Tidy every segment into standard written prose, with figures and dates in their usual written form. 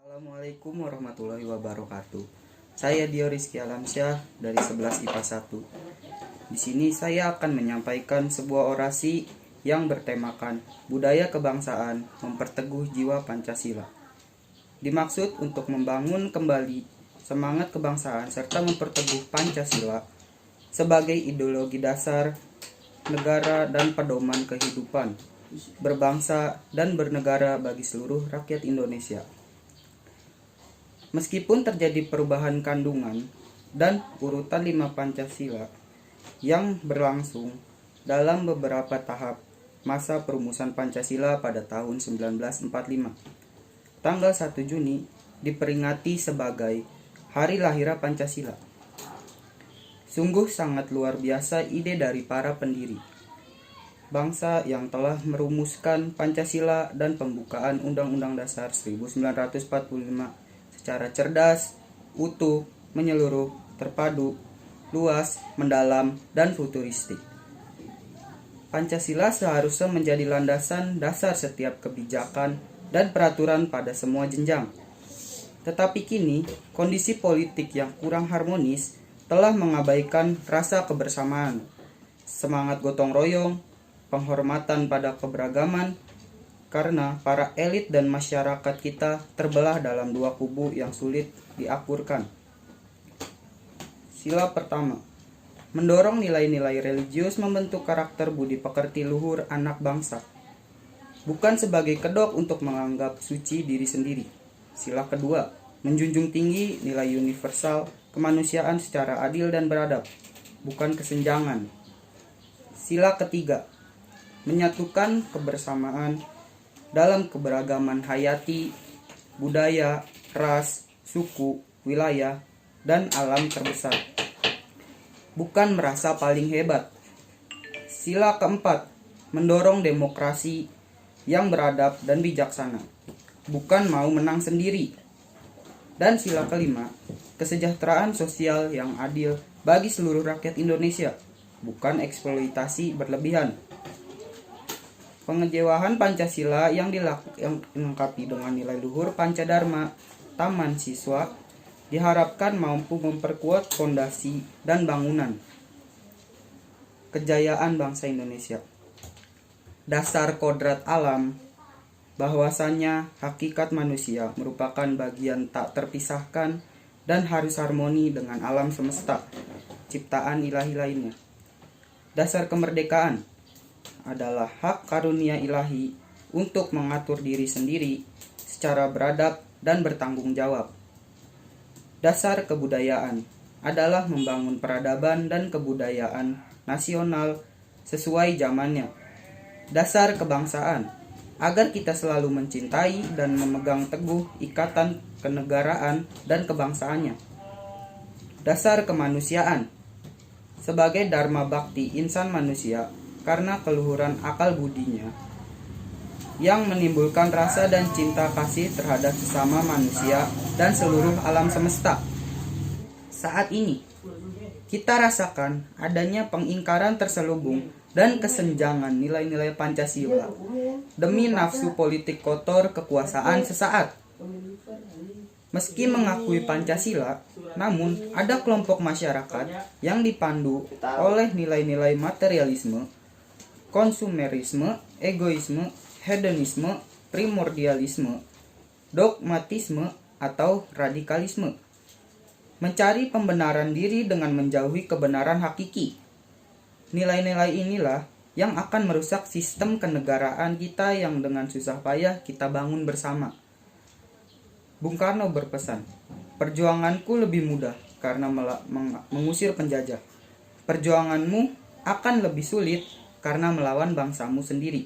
Assalamualaikum warahmatullahi wabarakatuh. Saya Dio Rizky Alamsyah dari 11 IPA 1. Di sini saya akan menyampaikan sebuah orasi yang bertemakan budaya kebangsaan memperteguh jiwa Pancasila. Dimaksud untuk membangun kembali semangat kebangsaan serta memperteguh Pancasila sebagai ideologi dasar negara dan pedoman kehidupan berbangsa dan bernegara bagi seluruh rakyat Indonesia. Meskipun terjadi perubahan kandungan dan urutan 5 Pancasila yang berlangsung dalam beberapa tahap masa perumusan Pancasila pada tahun 1945, tanggal 1 Juni diperingati sebagai Hari Lahir Pancasila. Sungguh sangat luar biasa ide dari para pendiri bangsa yang telah merumuskan Pancasila dan pembukaan Undang-Undang Dasar 1945 secara cerdas, utuh, menyeluruh, terpadu, luas, mendalam, dan futuristik. Pancasila seharusnya menjadi landasan dasar setiap kebijakan dan peraturan pada semua jenjang. Tetapi kini, kondisi politik yang kurang harmonis telah mengabaikan rasa kebersamaan, semangat gotong royong, penghormatan pada keberagaman, karena para elit dan masyarakat kita terbelah dalam dua kubu yang sulit diakurkan. Sila pertama, mendorong nilai-nilai religius membentuk karakter budi pekerti luhur anak bangsa, bukan sebagai kedok untuk menganggap suci diri sendiri. Sila kedua, menjunjung tinggi nilai universal kemanusiaan secara adil dan beradab, bukan kesenjangan. Sila ketiga, menyatukan kebersamaan dalam keberagaman hayati, budaya, ras, suku, wilayah, dan alam terbesar, bukan merasa paling hebat. Sila keempat, mendorong demokrasi yang beradab dan bijaksana, bukan mau menang sendiri. Dan sila kelima, kesejahteraan sosial yang adil bagi seluruh rakyat Indonesia, bukan eksploitasi berlebihan. Pengejawahan Pancasila yang dilengkapi dengan nilai luhur Pancadharma Taman Siswa diharapkan mampu memperkuat fondasi dan bangunan kejayaan bangsa Indonesia. Dasar kodrat alam, bahwasanya hakikat manusia merupakan bagian tak terpisahkan dan harus harmoni dengan alam semesta, ciptaan ilahi lainnya. Dasar kemerdekaan adalah hak karunia ilahi untuk mengatur diri sendiri secara beradab dan bertanggung jawab. Dasar kebudayaan adalah membangun peradaban dan kebudayaan nasional sesuai zamannya. Dasar kebangsaan agar kita selalu mencintai dan memegang teguh ikatan kenegaraan dan kebangsaannya. Dasar kemanusiaan sebagai dharma bakti insan manusia karena keluhuran akal budinya yang menimbulkan rasa dan cinta kasih terhadap sesama manusia dan seluruh alam semesta. Saat ini, kita rasakan adanya pengingkaran terselubung dan kesenjangan nilai-nilai Pancasila demi nafsu politik kotor kekuasaan sesaat. Meski mengakui Pancasila, namun ada kelompok masyarakat yang dipandu oleh nilai-nilai materialisme, konsumerisme, egoisme, hedonisme, primordialisme, dogmatisme, atau radikalisme, mencari pembenaran diri dengan menjauhi kebenaran hakiki. Nilai-nilai inilah yang akan merusak sistem kenegaraan kita yang dengan susah payah kita bangun bersama. Bung Karno berpesan, perjuanganku lebih mudah karena mengusir penjajah. Perjuanganmu akan lebih sulit karena melawan bangsamu sendiri.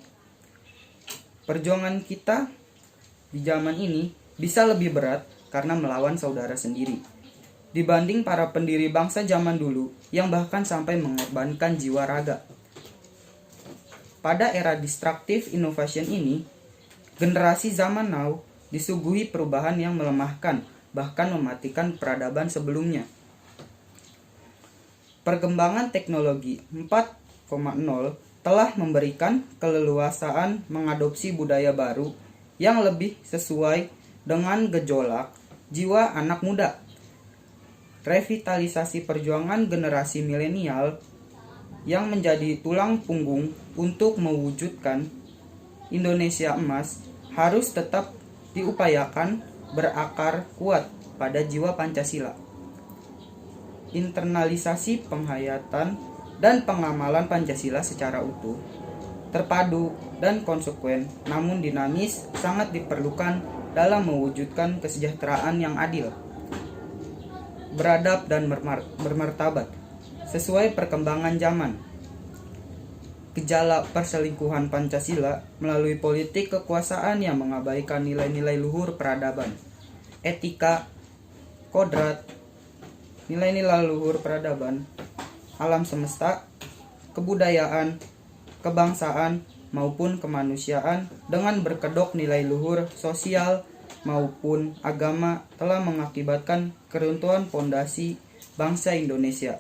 Perjuangan kita di zaman ini bisa lebih berat karena melawan saudara sendiri dibanding para pendiri bangsa zaman dulu yang bahkan sampai mengorbankan jiwa raga. Pada era disruptive innovation ini, generasi zaman now disuguhi perubahan yang melemahkan bahkan mematikan peradaban sebelumnya. Perkembangan teknologi 4.0 telah memberikan keleluasaan mengadopsi budaya baru yang lebih sesuai dengan gejolak jiwa anak muda. Revitalisasi perjuangan generasi milenial yang menjadi tulang punggung untuk mewujudkan Indonesia emas harus tetap diupayakan berakar kuat pada jiwa Pancasila. Internalisasi penghayatan dan pengamalan Pancasila secara utuh, terpadu dan konsekuen namun dinamis sangat diperlukan dalam mewujudkan kesejahteraan yang adil, beradab dan bermartabat sesuai perkembangan zaman. Gejala perselingkuhan Pancasila melalui politik kekuasaan yang mengabaikan nilai-nilai luhur peradaban, etika, kodrat, nilai-nilai luhur peradaban, alam semesta, kebudayaan, kebangsaan, maupun kemanusiaan dengan berkedok nilai luhur sosial maupun agama telah mengakibatkan keruntuhan pondasi bangsa Indonesia.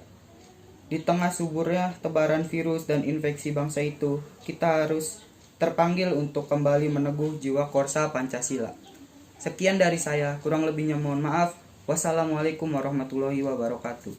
Di tengah suburnya tebaran virus dan infeksi bangsa itu, kita harus terpanggil untuk kembali meneguh jiwa korsa Pancasila. Sekian dari saya, kurang lebihnya mohon maaf. Wassalamualaikum warahmatullahi wabarakatuh.